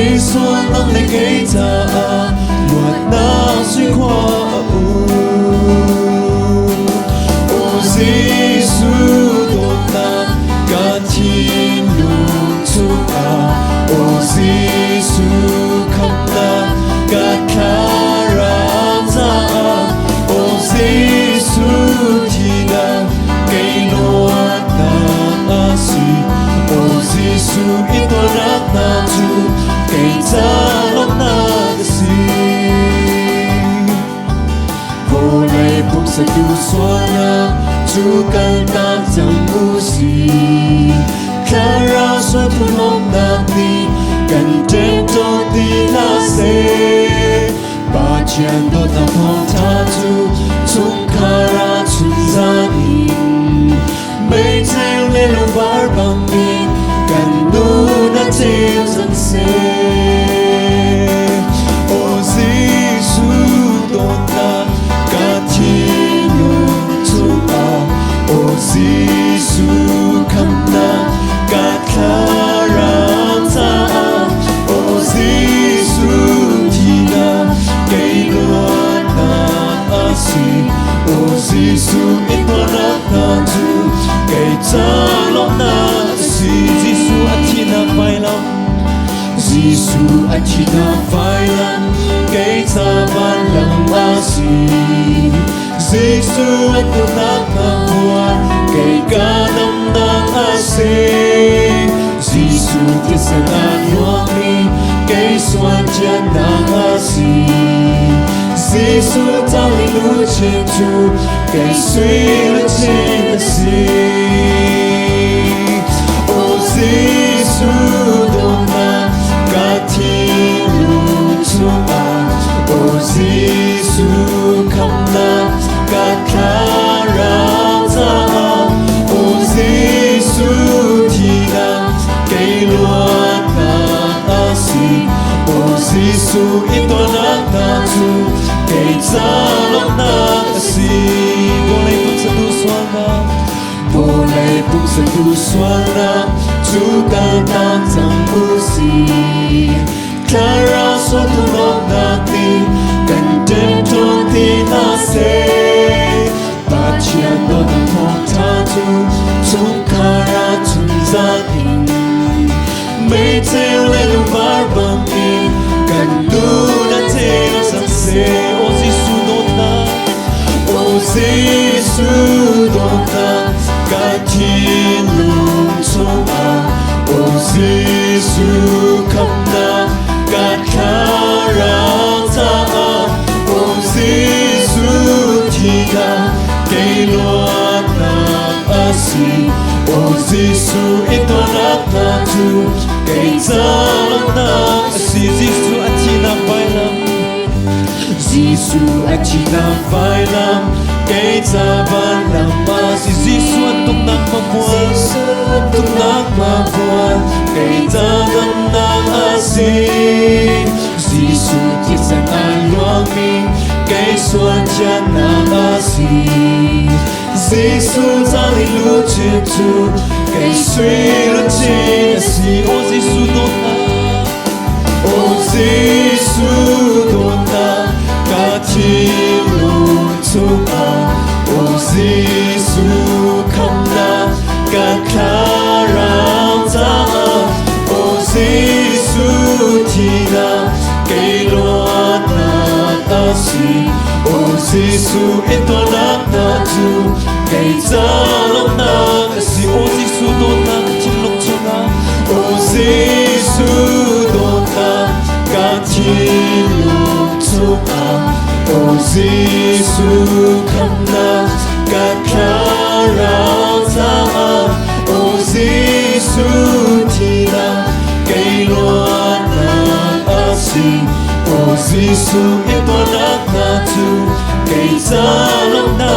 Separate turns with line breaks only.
给所能力给他，我那水花Yesu dona katin lutua Yesu kamna kakaraza Yesu tina kailuan na asi Yesu itorat na tu kaitalok na kasi Boleh pun satu suara Chú cần ta chẳng ngu gì Khá ra suốt thu nông nàng đi Cần trên cho đi là xe Bà chàng đô ta phong tha chú Chúng khá ra chung gia đình Mấy theo lên lòng vár bằng mình Cần đu đã theo dân xe Ô Giê-xu đô ta cả thiên nhung chung Yesu kamna kakaranta Yesu tina kailuan na asi Yesu itorat na tu kaitalok na asi Yesu atina phailam Yesu atina phailam kaitaban lam asi Yesu itorat na buat Kay ganam ng asing Yesu kisangan wami Kay swan dyan ng asing Yesu tali luchin tu Kay sui luchin asing O Yesu dona katin lutua O Yesu kamna kakarata Yesu tina kailuan na asi Yesu itorat na tu kaitalok na asi Boleh pun satu suara Juga datang musik Karena suatu nanti Dan tentu tidak say Bacian doang kontatu Chung kara chung gia đình Mấy theo lên lòng vár bằng mình Cần đu đã theo rằng xe Ô Giê-xu đona Ô Giê-xu đona Cả thiên lùng chung Ô Giê-xu kamna kakarata Ô Giê-xu tina kailuan na asi O Yesu itorat na tu kaitalok na asi Yesu atina phailam Yesu atina phailam kaitaban lam asi Yesu antung nang mabuan Antung nang mabuan kaitagan ng asi Yesu kisangan wami Kay swan dyan ng asi Yesu tali luchin tu Kay sui luchin asi O Yesu dona O Yesu dona katin lutua O Yesu kamna kakaranta O Yesu tina kailuan na asi O Yesu itorat na tu kaitalok na asi O Yesu dona katinlok tuna O Yesu dona katinlok tuna O Yesu kamna kakaranta O Yesu tina kailuan na asi O Yesu itorat na tu kaitalok na